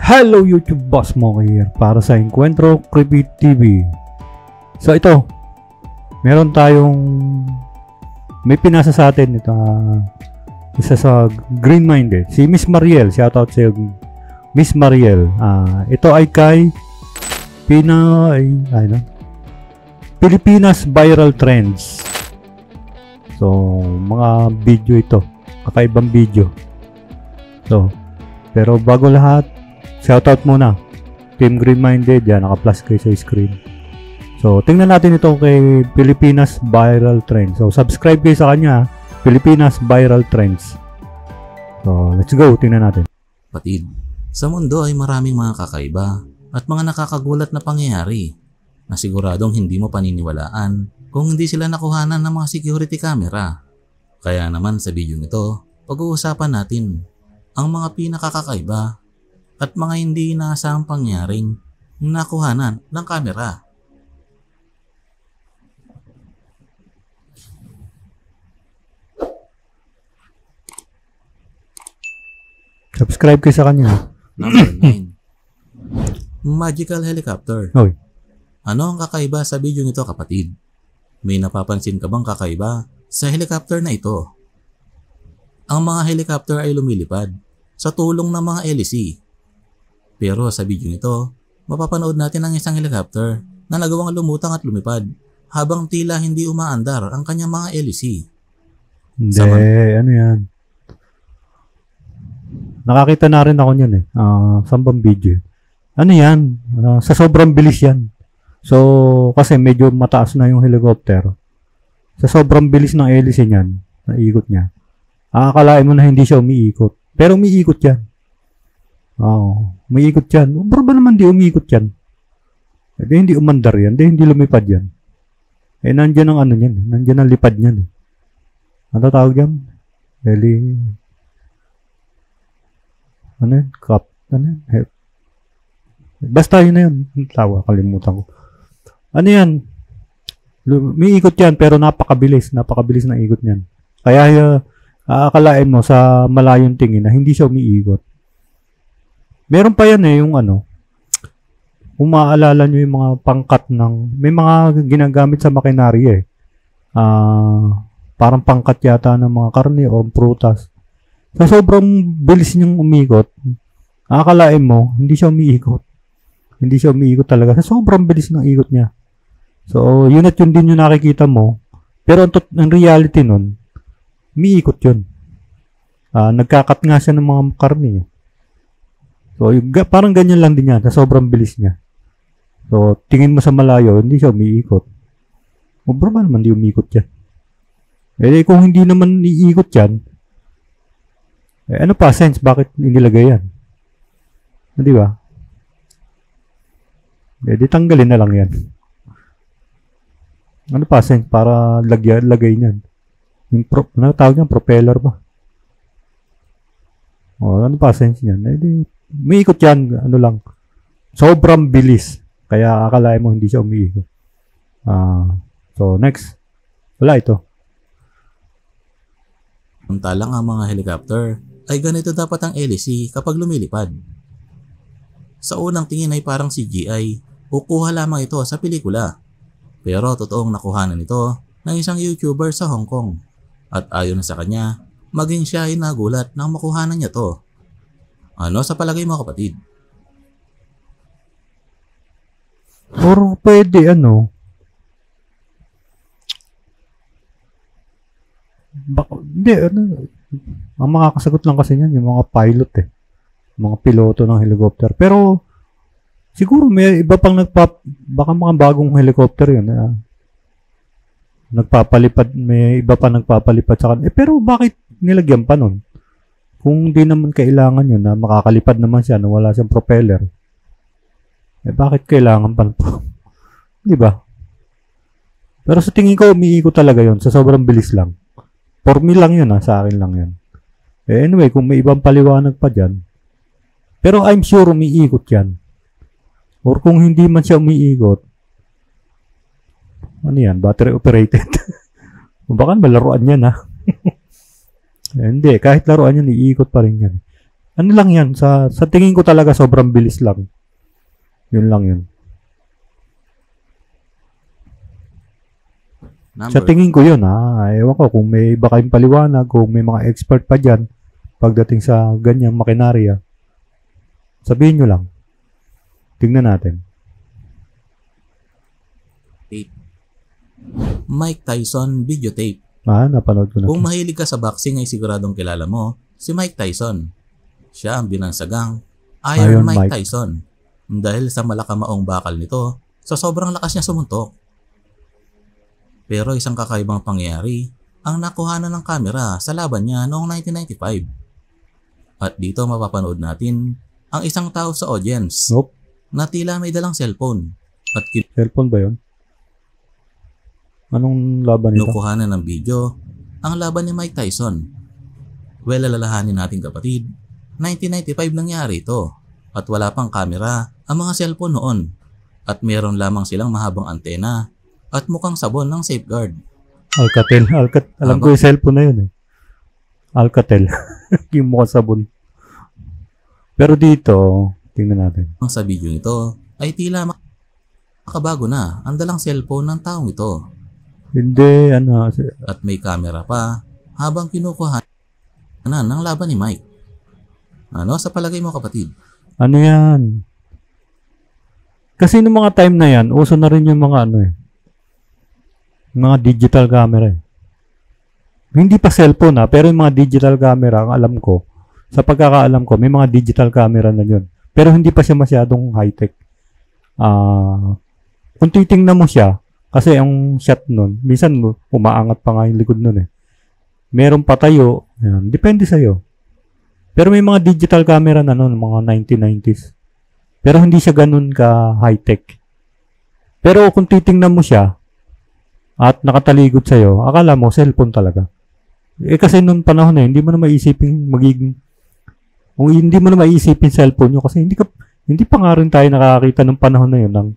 Hello YouTube, Boss Mocha here para sa Encuentro Creepy TV. So ito, meron tayong may pinasa sa atin ito, isa sa Green Minded, si Miss Mariel. Shoutout sa Miss Mariel. Ito ay kay Pilipinas Viral Trends. So mga video ito, kakaibang video. So pero bago lahat, shoutout muna Team Green Minded, yan, naka-plus kayo sa screen. So tingnan natin ito kay Pilipinas Viral Trends. So subscribe kayo sa kanya, Pilipinas Viral Trends. So let's go, tingnan natin. Kapatid, sa mundo ay maraming mga kakaiba at mga nakakagulat na pangyayari na siguradong hindi mo paniniwalaan kung hindi sila nakuhanan ng mga security camera. Kaya naman sa video nito, pag-uusapan natin ang mga pinakakakaiba at mga hindi inaasahang pangyaring nakuhanan ng kamera. Subscribe kayo sa kanya. Number 9. Magical Helicopter. Hoy. Ano ang kakaiba sa video nito, kapatid? May napapansin ka bang kakaiba sa helicopter na ito? Ang mga helicopter ay lumilipad sa tulong ng mga LEC. Pero sa video nito, mapapanood natin ang isang helicopter na nagawang lumutang at lumipad habang tila hindi umaandar ang kanyang mga LEC. Hindi, ano yan? Nakakita na rin ako niyan eh. Saan bang video? Ano yan? Sa sobrang bilis yan. So, kasi medyo mataas na yung helicopter. Sa sobrang bilis ng LEC niyan, na ikot niya, akalain mo na hindi siya umiikot. Pero umiikot yan. Umiikot yan. Pero ba naman di umiikot yan? Hindi umandar yan. Hindi lumipad yan. Nandyan ang ano yan. Nandyan ang lipad yan. Ano tawag yan? Ano yan? Cup. Ano yan? Basta yun na yun. Tawa, kalimutan ko. Ano yan? Umiikot yan pero napakabilis. Napakabilis na ikot yan. Kaya akalain mo sa malayong tingin na hindi siya umiikot. Meron pa yan yung ano, kung maaalala nyo yung mga pangkat ng, may mga ginagamit sa makinarya parang pangkat yata ng mga karne o prutas. Sa sobrang bilis niyang umikot, akalain mo, hindi siya umiikot. Hindi siya umiikot talaga. Sa sobrang bilis ng ikot niya. So, yun at yun din yung nakikita mo. Pero ang reality nun, umiikot yun. Nagkakat nga siya ng mga karne. So, parang ganyan lang din yan. Sa sobrang bilis niya. So, tingin mo sa malayo, hindi siya umiikot. Bro ba naman di umiikot yan? Kung hindi naman iikot yan, ano pa sense? Bakit inilagay yan? Di ba? Di tanggalin na lang yan. Ano pa sense? Para lagay niyan. Yung ano tawag niyan? Propeller ba? Ano pa sense niyan? Umiikot yan, ano lang. Sobrang bilis. Kaya akalain mo hindi siya umiikot. So, next. Wala ito. Samantalang ang mga helicopter ay ganito dapat ang LEC kapag lumilipad. Sa unang tingin ay parang CGI o kuha lamang ito sa pelikula. Pero totoong nakuhanan ito ng isang YouTuber sa Hong Kong. At ayon sa kanya, maging siya ay nagulat nang makuhanan niya to. Ano sa palagay mo, kapatid? Or pwede hindi, ang makakasagot lang kasi niyan, yung mga pilot mga piloto ng helicopter. Pero, siguro may iba pang baka mga bagong helicopter yun. Nagpapalipad, may iba pa nagpapalipad sa kanila. Pero bakit nilagyan pa nun? Kung di naman kailangan yun na makakalipad naman siya na wala siyang propeller. Bakit kailangan pa? Di ba? Pero sa tingin ko, umiikot talaga yun. Sa sobrang bilis lang. For me lang yun sa akin lang yun. Anyway, kung may ibang paliwanag pa dyan. Pero I'm sure umiikot yan. Or kung hindi man siya umiikot, ano yan? Battery operated. Baka malaruan yan Hindi, kahit laruan yan, iikot pa rin yan. Ano lang yan, sa tingin ko talaga sobrang bilis lang. Yun lang yun. Sa tingin ko yun ewan ko kung may iba kayong paliwanag, kung may mga expert pa dyan pagdating sa ganyang makinarya. Sabihin nyo lang. Tingnan natin. Mike Tyson videotape. Napanood ko na. Kung mahilig ka sa boxing ay siguradong kilala mo si Mike Tyson. Siya ang binansagang Iron Mike Tyson dahil sa malakamaong bakal nito sa sobrang lakas niya sumuntok. Pero isang kakaibang pangyayari ang nakuhanan ng kamera sa laban niya noong 1995. At dito mapapanood natin ang isang tao sa audience na tila may dalang cellphone. At cellphone ba yun? Anong laban ito? Kinukuhanan ng video ang laban ni Mike Tyson. Well, alalahanin natin kapatid, 1995 nangyari ito at wala pang kamera ang mga cellphone noon at meron lamang silang mahabang antena at mukhang sabon ng safeguard. Alcatel. Alam ko yung cellphone na yun eh. Alcatel. Yung mukhang sabon. Pero dito, tingnan natin. Sa video nito ay tila makabago na ang dalang cellphone ng taong ito. Hindi, At may camera pa habang kinukuha ng laban ni Mike. Ano sa palagay mo kapatid? Ano yan? Kasi noong mga time na yan, uso na rin yung mga mga digital camera. Hindi pa cellphone pero yung mga digital camera, ang alam ko, sa pagkakaalam ko, may mga digital camera na yun. Pero hindi pa siya masyadong high-tech. Kung titingnan mo siya, kasi ang shot nun, minsan umaangat pa nga yung likod nun Meron patayo, yan, depende sa'yo. Pero may mga digital camera na nun, mga 1990s. Pero hindi siya ganun ka high-tech. Pero kung titingnan mo siya, at nakataligod sa'yo, akala mo cellphone talaga. Kasi nung panahon hindi mo na maiisipin hindi mo na maiisipin cellphone nyo kasi hindi pa nga rin tayo nakakita nung panahon na yun ng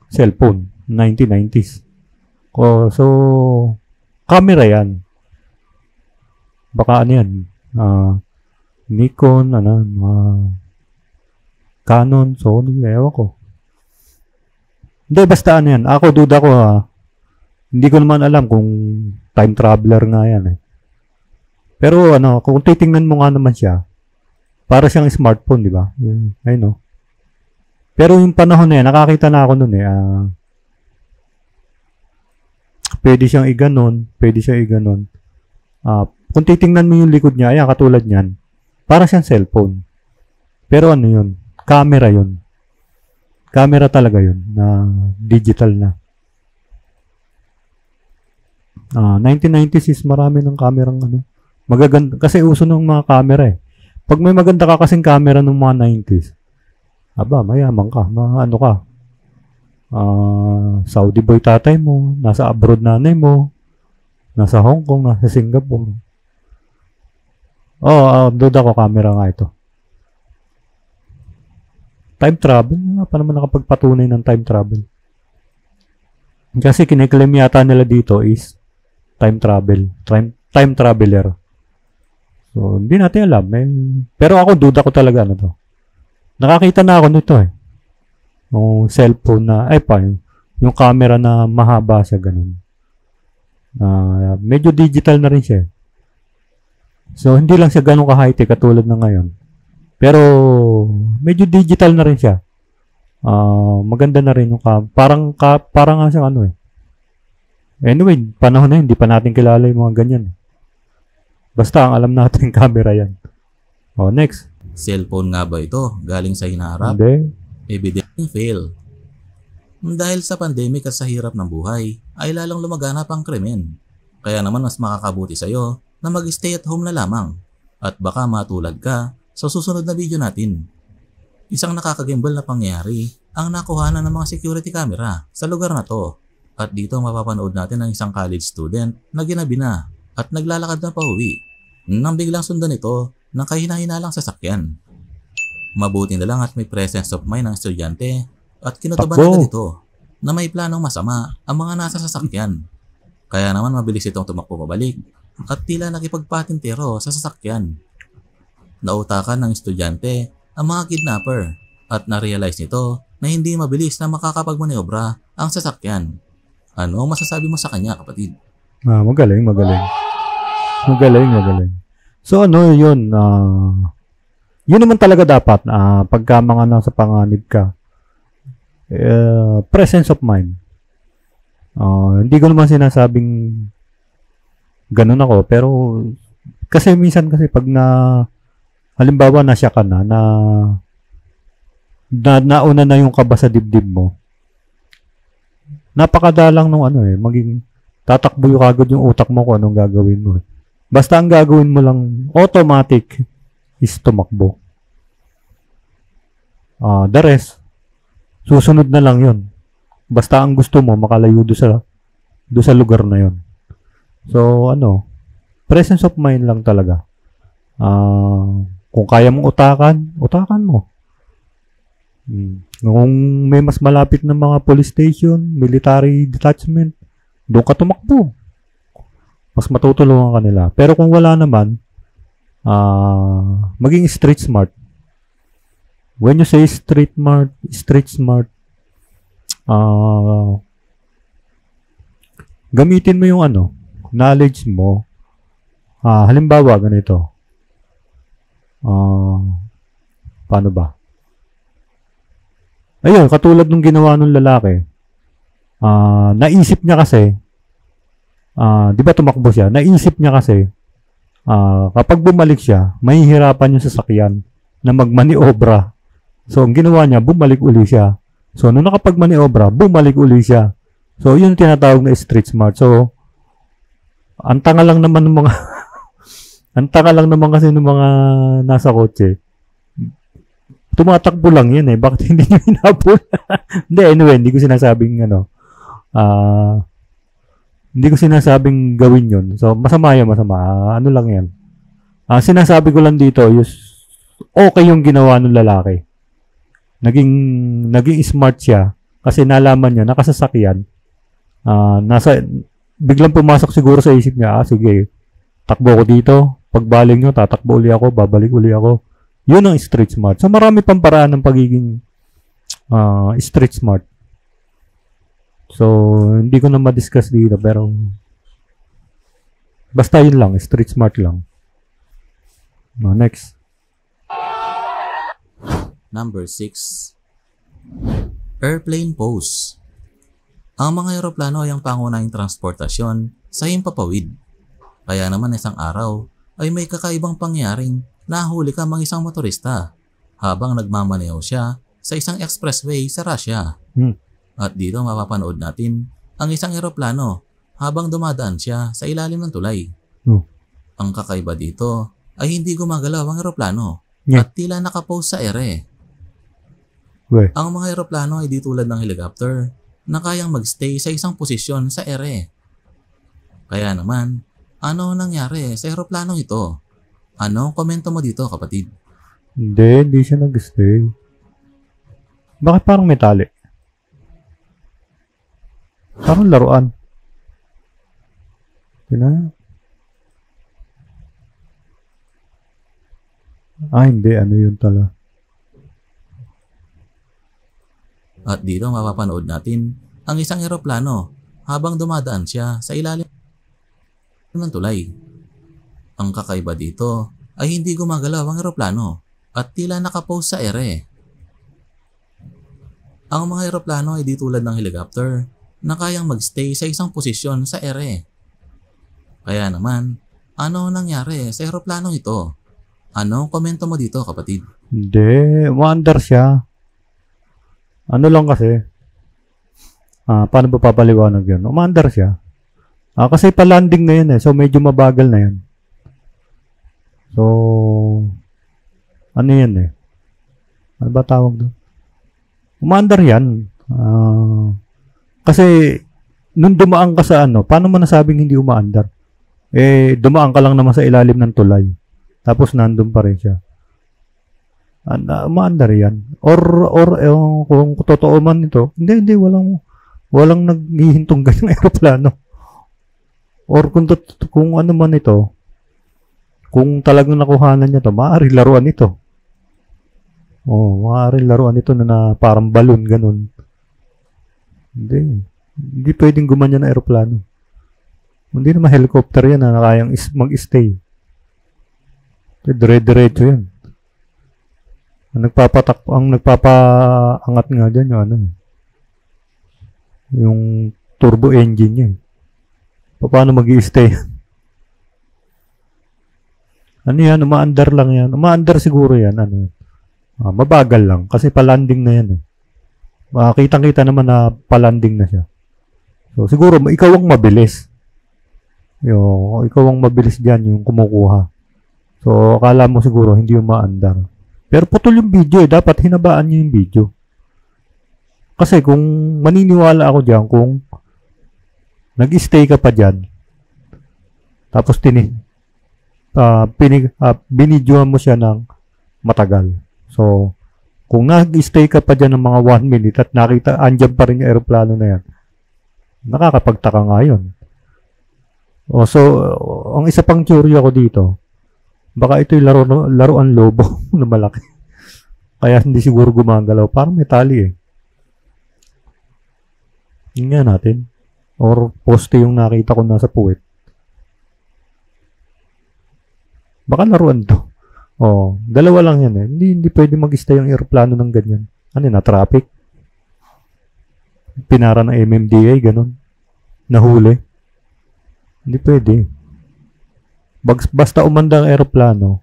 cellphone, 1990s. So, camera yan. Baka yan, Nikon, Canon, Sony, ewan ko. Hindi, basta yan. Ako, duda ko hindi ko naman alam kung time traveler nga yan Pero kung titingnan mo nga naman siya, para siyang smartphone, di ba? Ayun Pero yung panahon na yan, nakakita na ako nun pwede siyang iganon, kung titingnan mo yung likod niya, ayan, katulad niyan, para siyang cellphone. Pero yun? Camera yun. Camera talaga yun, na digital na. 1990s is marami ng kamerang magaganda. Kasi uso ng mga camera Pag may maganda ka kasing camera ng mga 90s, mayaman ka. Ka. Saudi boy tatay mo, nasa abroad nanay mo, nasa Hong Kong, nasa Singapore. Duda ko camera nga ito. Time travel? Wala pa naman nakapagpatunay ng time travel. Kasi kiniklaim yata nila dito is time traveler. So, hindi natin alam. Pero ako, duda ko talaga Nakakita na ako nito Yung cellphone na, yung camera na mahaba siya, ganun. Medyo digital na rin siya. So, hindi lang siya ganun ka-high-tech katulad na ngayon. Pero, medyo digital na rin siya. Maganda na rin yung parang nga siya Anyway, panahon na yun, hindi pa natin kilala yung mga ganyan. Basta, ang alam natin, camera yan. Next. Cellphone nga ba ito? Galing sa hinaharap? Hindi. Evidently fail. Dahil sa pandemic at sa hirap ng buhay, ay lalong lumaganap ang krimen. Kaya naman mas makakabuti sa'yo na mag-stay at home na lamang. At baka matulad ka sa susunod na video natin. Isang nakakagimbal na pangyayari ang nakuhanan ng mga security camera sa lugar na to. At dito mapapanood natin ang isang college student na ginabi na at naglalakad na pauwi nang biglang sundan ito ng kahina-hinalang sasakyan. Mabuti na lang at may presence of mind ng estudyante at kinutuban agad ito na may planong masama ang mga nasa sasakyan. Kaya naman mabilis itong tumakbo pabalik at tila nakipagpatintero sa sasakyan. Nautakan ng estudyante ang mga kidnapper at na-realize nito na hindi mabilis na makakapagmaniobra ang sasakyan. Ano ang masasabi mo sa kanya, kapatid? Magaling. So yun, yun naman talaga dapat, pagka mga nasa panganib ka, presence of mind. Hindi ko naman sinasabing ganun ako, pero kasi minsan pag halimbawa nasya ka na nauna na yung kaba sa dibdib mo, napakadalang nung maging tatakbo yung kagad yung utak mo kung anong gagawin mo. Basta ang gagawin mo lang, automatic, is tumakbo. The rest, susunod na lang yun. Basta ang gusto mo, makalayo do sa lugar na yun. So, presence of mind lang talaga. Kung kaya mong utakan mo. Kung may mas malapit na mga police station, military detachment, doon ka tumakbo. Mas matutulungan ka nila. Pero kung wala naman, maging street smart. When you say street smart, gamitin mo yung knowledge mo. Halimbawa, ganito. Paano ba? Ayun, katulad nung ginawa nung lalaki. Naisip niya kasi, di ba tumakbo siya? Naisip niya kasi, kapag bumalik siya, mahihirapan yung sasakyan na magmaniobra. So, ang ginawa niya, bumalik uli siya. So, nung nakapagmaniobra, bumalik uli siya. So, yun yung tinatawag na street smart. So, ang tanga lang naman ng mga ang tanga lang naman kasi ng mga nasa kotse. Tumatakbo lang yun Bakit hindi nyo hinabol? Hindi, anyway, hindi ko sinasabing hindi ko sinasabing gawin yun. So, masama yan, masama. Ano lang yan. Sinasabi ko lang dito, okay yung ginawa ng lalaki. Naging smart siya kasi nalaman niya, nakasasakyan. Biglang pumasok siguro sa isip niya, sige, takbo ko dito. Pagbaling nyo, tatakbo uli ako, babalik uli ako. Yun ang street smart. So, marami pang paraan ng pagiging street smart. So, hindi ko na ma-discuss dito, pero basta yun lang, street smart lang. Next. Number 6. Airplane pose. Ang mga eroplano ay ang pangunahing transportasyon sa himpapawid. Kaya naman isang araw ay may kakaibang pangyaring nahuli ka mang isang motorista habang nagmamaneho siya sa isang expressway sa Russia. At dito mapapanood natin ang isang eroplano habang dumadaan siya sa ilalim ng tulay. Ang kakaiba dito ay hindi gumagalaw ang eroplano at tila nakapose sa ere. Ang mga eroplano ay di tulad ng helicopter na kayang magstay sa isang posisyon sa ere. Kaya naman, ano nangyari sa eroplanong ito? Anong komento mo dito, kapatid? Hindi siya nag-stay. Bakit parang may tali? Parang laruan. Hindi. Ano yun tala? At dito mapapanood natin ang isang eroplano habang dumadaan siya sa ilalim ng tulay. Ang kakaiba dito ay hindi gumagalaw ang eroplano at tila nakapose sa ere. Ang mga eroplano ay di tulad ng helicopter na kayang magstay sa isang posisyon sa ere. Kaya naman, ano nangyari sa eroplanong ito? Anong komento mo dito, kapatid? Hindi, umaandar siya. Ano lang kasi, paano ba papaliwanag yun? Umaandar siya. Kasi pa-landing na yun so medyo mabagal na yun. So, ano yan Ano ba tawag doon? Umaandar yan. Kasi, nung dumaan ka sa paano mo nasabing hindi umaandar? Dumaan ka lang naman sa ilalim ng tulay. Tapos nandun pa rin siya. Umaandar yan. Or kung totoo man ito, hindi, walang naghihintong ganyang aeroplano. Or kung ano man ito, Kung talagang nakuhanan niya to, maaari laruan ito. Maaari laruan ito na parang balon, ganun. Hindi pwedeng gumanyan na aeroplano. Hindi naman helicopter yan na kayang mag-stay. Dire-diretso yan. Ang nagpapaangat nga dyan yung turbo engine niya. Paano mag-i-stay? Ano yan? Umaandar lang yan. Umaandar siguro yan. Mabagal lang. Kasi palanding na yan eh. Kitang-kita naman na palanding na siya. So, siguro, ikaw ang mabilis. Ikaw ang mabilis dyan, yung kumukuha. So, akala mo siguro, hindi yung maandar. Pero putol yung video eh. Dapat hinabaan nyo yung video. Kasi kung maniniwala ako dyan, kung nag-stay ka pa dyan, tapos binidyohan mo siya ng matagal. So, kung nag-stay ka pa dyan ng mga 1 minute at nakita, andyan pa rin yung aeroplano na yan, nakakapagtaka nga yun. So, ang isa pang theory ako dito, baka ito'y laruan lobo na malaki. Kaya hindi siguro gumagalaw. Parang may tali eh. Yun nga natin. Or poste yung nakita ko nasa puwet. Baka laruan to. Dalawa lang yan eh. Hindi pwede mag-stay yung aeroplano ng ganyan. Na traffic? Pinara ng MMDA, ganun. Nahuli. Hindi pwede. Basta umanda ang aeroplano,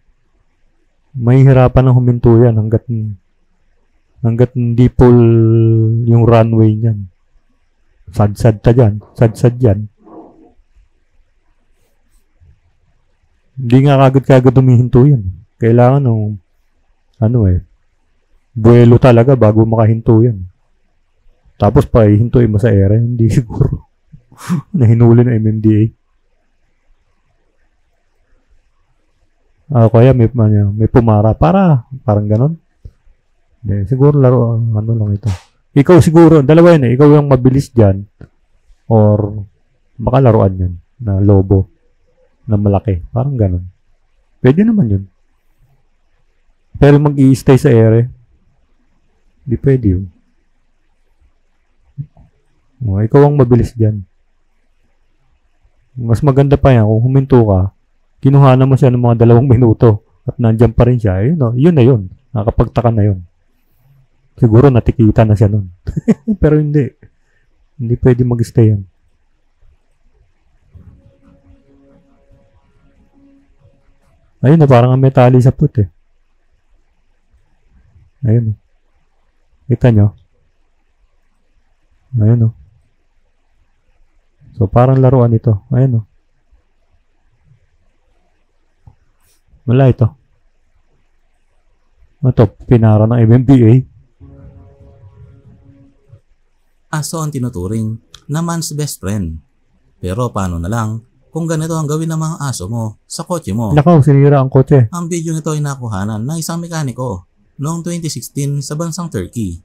may hirapan ng huminto yan hanggat hindi full yung runway niyan. Sad-sad yan. Hindi nga kagad humihinto yan. Kailangan buwelo talaga bago makahinto yan. Tapos pa hihintuin mo sa ere, hindi siguro. Nahinuli ng MMDA. Kaya may pumara. Parang ganon. Siguro lang ito. Ikaw siguro, dalawa yun eh. Ikaw yung mabilis dyan. Or, baka laruan yan. Na lobo. Na malaki. Parang ganon. Pwede naman yun. Pero mag-i-stay sa ere. Hindi pwede yun. Ikaw ang mabilis dyan. Mas maganda pa yan kung huminto ka. Kinuhanan mo siya ng mga 2 minuto at nandiyan pa rin siya. Yun na yun. Nakapagtaka na yun. Siguro natikita na siya nun. Pero hindi. Hindi pwede mag-stay yan. Ayun na, parang may tali sa put eh. Ayun. Kita nyo? Ayun o. So, parang laruan ito. Ayun o. Wala ito. Ito, pinara ng MMDA. Aso ang tinuturing na man's best friend. Pero paano na lang kung ganito ang gawin ng mga aso mo sa kotse mo? Nakaw, sinira ang kotse. Ang video nito ay nakuhanan ng isang mekaniko noong 2016 sa bansang Turkey.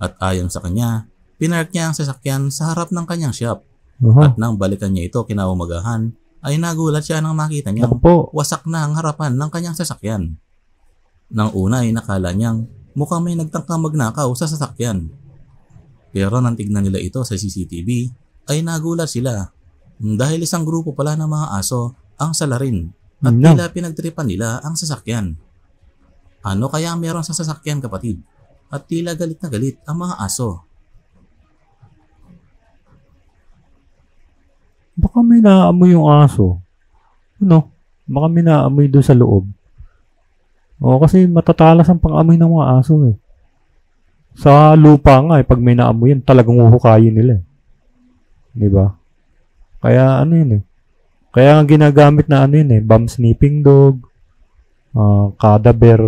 At ayon sa kanya, pinark niya ang sasakyan sa harap ng kanyang shop. At nang balikan niya ito kinaumagahan, ay nagulat siya nang makita niyang wasak na ang harapan ng kanyang sasakyan. Nang una ay nakala niyang mukhang may nagtangkang magnakaw sa sasakyan. Pero nang tignan nila ito sa CCTV, ay nagulat sila dahil isang grupo pala ng mga aso ang salarin at tila pinagtripan nila ang sasakyan. Ano kaya meron sa sasakyan, kapatid? At tila galit na galit ang mga aso. Baka may naamoy yung aso. Baka may naamoy doon sa loob. Kasi matatalas ang pang-amoy ng mga aso eh. Sa lupa nga pag may naamoy yan, talagang uhukayin nila eh. Diba? Kaya yun eh. Kaya nga ginagamit na yun eh, bomb sniffing dog, cadaver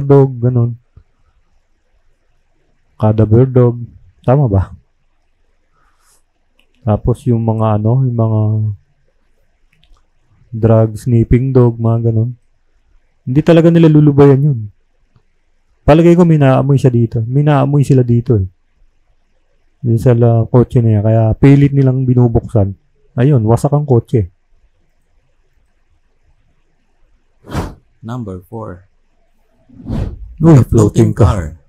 dog, ganun. Cadaver dog. Tama ba? Tapos yung mga yung mga drug sniffing dog, mga ganun. Hindi talaga nila lulubayan yun. Palagay ko may naamoy siya dito. May naamoy sila dito eh. Yung sa kotse na yan. Kaya pilit nilang binubuksan. Ayun, wasak ang kotse. Number 4. Uy, The floating car.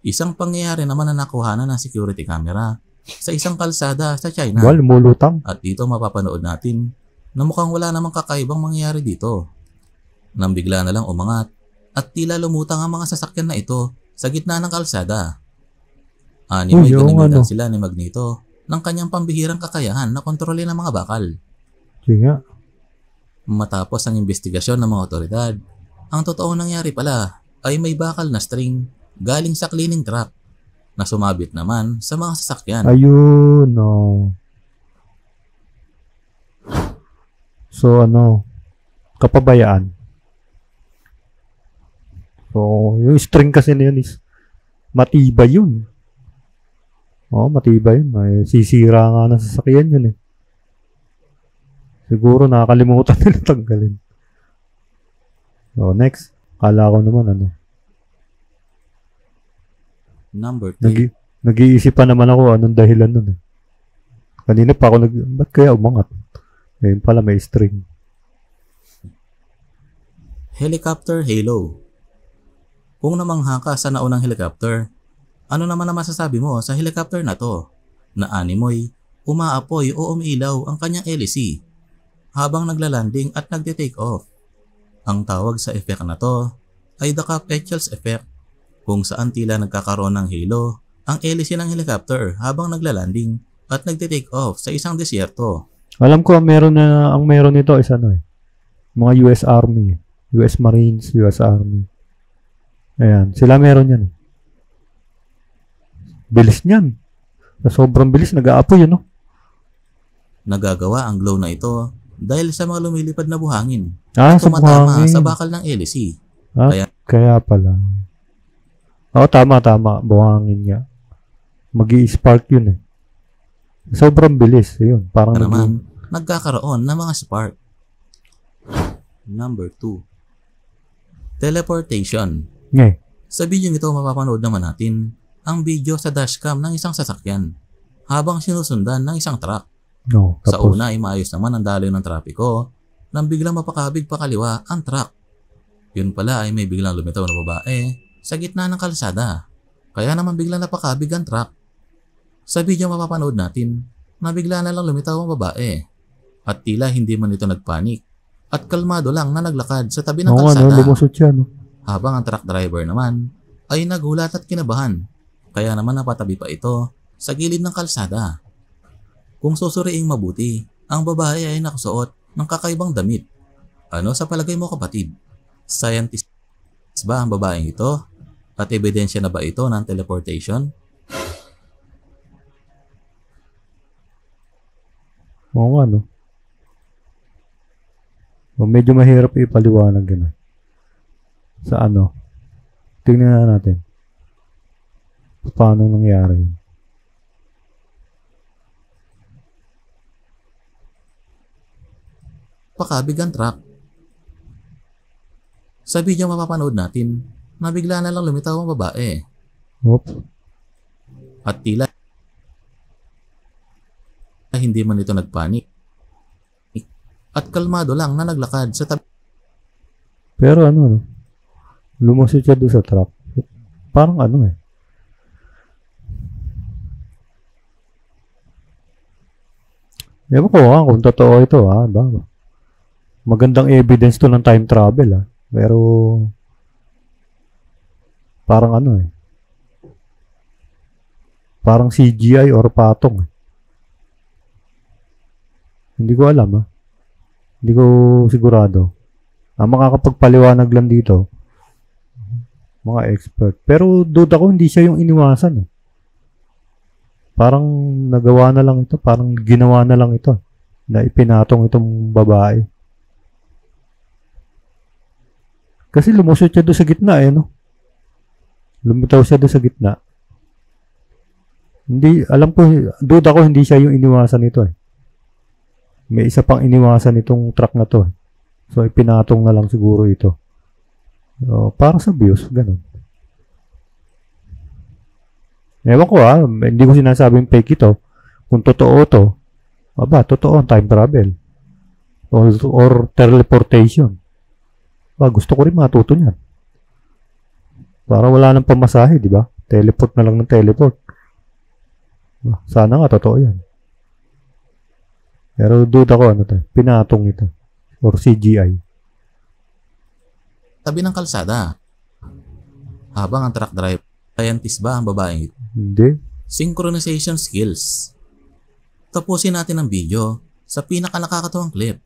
Isang pangyayari naman na nakuhanan ng security camera sa isang kalsada sa China. Well, lumulutang. At dito mapapanood natin na mukhang wala namang kakaibang mangyayari dito. Nang bigla na lang umangat at tila lumutang ang mga sasakyan na ito sa gitna ng kalsada. Animoy ginamitan sila ni Magneto ng kanyang pambihirang kakayahan na kontrolin ang mga bakal. Sige nga. Matapos ang investigasyon ng mga otoridad, ang totoong nangyari pala ay may bakal na string galing sa cleaning truck na sumabit naman sa mga sasakyan. Ayun, no. So, kapabayaan. So, yung string kasi na yun is matibay yun. Oo, matibay yun. May sisira nga ng sasakyan yun eh. Siguro nakakalimutan nila tanggalin. So, next. Kala ko naman Number 3. Nag-iisip pa naman ako anong dahilan nun eh. Kanina pa ako ba't kaya umangat? Ngayon pala may string. Helicopter Halo. Kung namangha ka sa naunang helicopter, ano naman ang masasabi mo sa helicopter na to? Na animoy, umaapoy o umiilaw ang kanyang hélice habang naglalanding at nagte-take off. Ang tawag sa effect na to ay the Kapechels effect, kung saan tila nagkakaroon ng halo ang hélice ng helicopter habang naglalanding at nagte-take off sa isang desierto. Alam ko ang meron nito is mga US Army, US Marines, US Army. Ayan, sila meron yan. Bilis niyan. Sobrang bilis, nag-aapoy yun, no? Nagagawa ang glow na ito dahil sa mga lumilipad na buhangin sa tumatama buhangin. sa bakal ng hélice. Kaya pala. Tama. Buhangin nga. Mag-i-spark yun eh. Sobrang bilis. Yun, parang naman, nagkakaroon ng mga spark. Number 2. Teleportation. Sa video nito mapapanood naman natin ang video sa dashcam ng isang sasakyan habang sinusundan ng isang truck. Sa una ay maayos naman ang daloy ng trapiko nang biglang mapakabig pa kaliwa ang truck. Yun pala ay may biglang lumitaw na babae sa gitna ng kalsada. Kaya naman biglang napakabig ang truck. Sa video mapapanood natin na bigla na lang lumitaw ang babae at tila hindi man ito nagpanik at kalmado lang na naglakad sa tabi ng kalsada. Lumusot siya, no? Habang ang truck driver naman ay nagulat at kinabahan. Kaya naman napatabi pa ito sa gilid ng kalsada. Kung susuriing mabuti, ang babae ay nakasuot ng kakaibang damit. Ano sa palagay mo, kapatid? Scientist ba ang babaeng ito? At ebidensya na ba ito ng teleportation? Oo nga, no? Medyo mahirap ipaliwanag yun. Sa tingnan natin. Paano nangyari yun? Pakabig ang truck. Sa video mapapanood natin na bigla na lang lumitaw ang babae. At tila hindi man ito nagpanik at kalmado lang na naglakad sa tabi. Pero lumusot siya doon sa truck. Parang Ewan ko kung totoo ito magandang evidence to ng time travel Pero parang parang CGI or patong Hindi ko alam Hindi ko sigurado. Ang makakapagpaliwanag lang dito mga expert. Pero duda ko hindi siya yung iniwasan Parang nagawa na lang ito. Parang ginawa na lang ito. Na ipinatong itong babae. Kasi lumusot siya doon sa gitna Lumitaw siya doon sa gitna. Hindi, alam ko, duda ko hindi siya yung iniwasan nito May isa pang iniwasan itong truck na to So, ipinatong na lang siguro ito. So, para sa views, ganun. Ewan ko hindi ko sinasabing fake ito. Kung totoo to, totoo ang time travel. Or teleportation. Gusto ko rin matuto niyan. Para wala nang pamasahe, di ba? Teleport na lang ng teleport. Sana nga totoo yan. Pero duda ko ano to, pinatong ito. Or CGI. Tabi ng kalsada. Habang ang truck driver, scientist ba ang babaeng ito? Hindi. Synchronization skills. Tapusin natin ang video sa pinaka-nakakatuwang clip.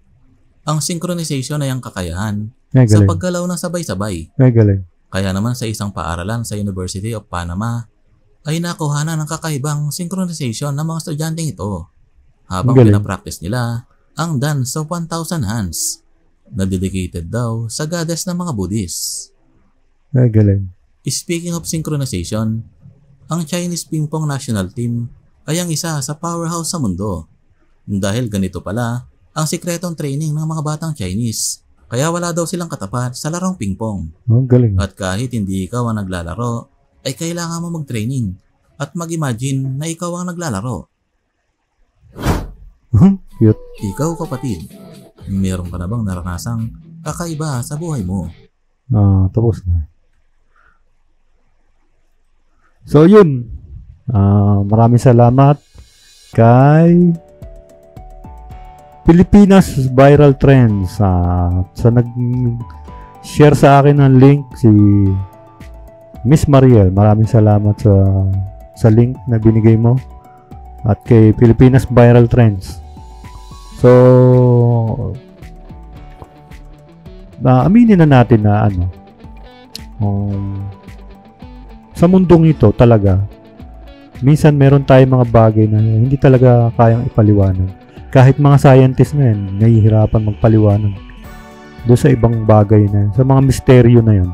Ang synchronization ay ang kakayahan sa paggalaw ng sabay-sabay. Galing. Kaya naman sa isang paaralan sa University of Panama ay nakuhanan ng kakaibang synchronization ng mga estudyanteng ito habang pinapractice nila ang dance of 1,000 hands na dedicated daw sa goddess ng mga Buddhists. Galing. Speaking of synchronization, ang Chinese Ping Pong National Team ay ang isa sa powerhouse sa mundo. Dahil ganito pala ang sikretong training ng mga batang Chinese. Kaya wala daw silang katapat sa larong pingpong. Galing. At kahit hindi ikaw ang naglalaro, ay kailangan mo mag-training at mag-imagine na ikaw ang naglalaro. Cute. Ikaw kapatid, meron ka na bang naranasang kakaiba sa buhay mo? Tapos na. So yun. Maraming salamat kay Pilipinas Viral Trends. Sa nag-share sa akin ng link si Miss Mariel. Maraming salamat sa link na binigay mo. At kay Pilipinas Viral Trends. So, aminin na natin na sa mundong ito talaga, minsan meron tayong mga bagay na hindi talaga kayang ipaliwanag. Kahit mga scientist na yan, nahihirapan magpaliwanag doon sa ibang bagay na yun, sa mga misteryo na yun.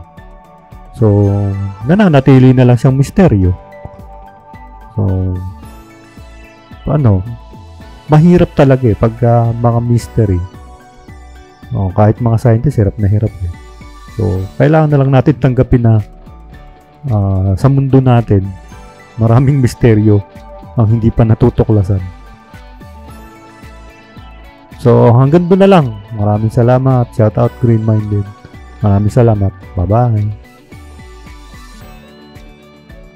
So, nananatili na lang siyang misteryo. So, mahirap talaga pagka mga mystery. Kahit mga scientist, hirap na hirap So, kailangan na lang natin tanggapin na sa mundo natin, maraming misteryo ang hindi pa natutuklasan. So, hanggang doon na lang. Maraming salamat. Shout out Green Minded. Maraming salamat. Bye-bye.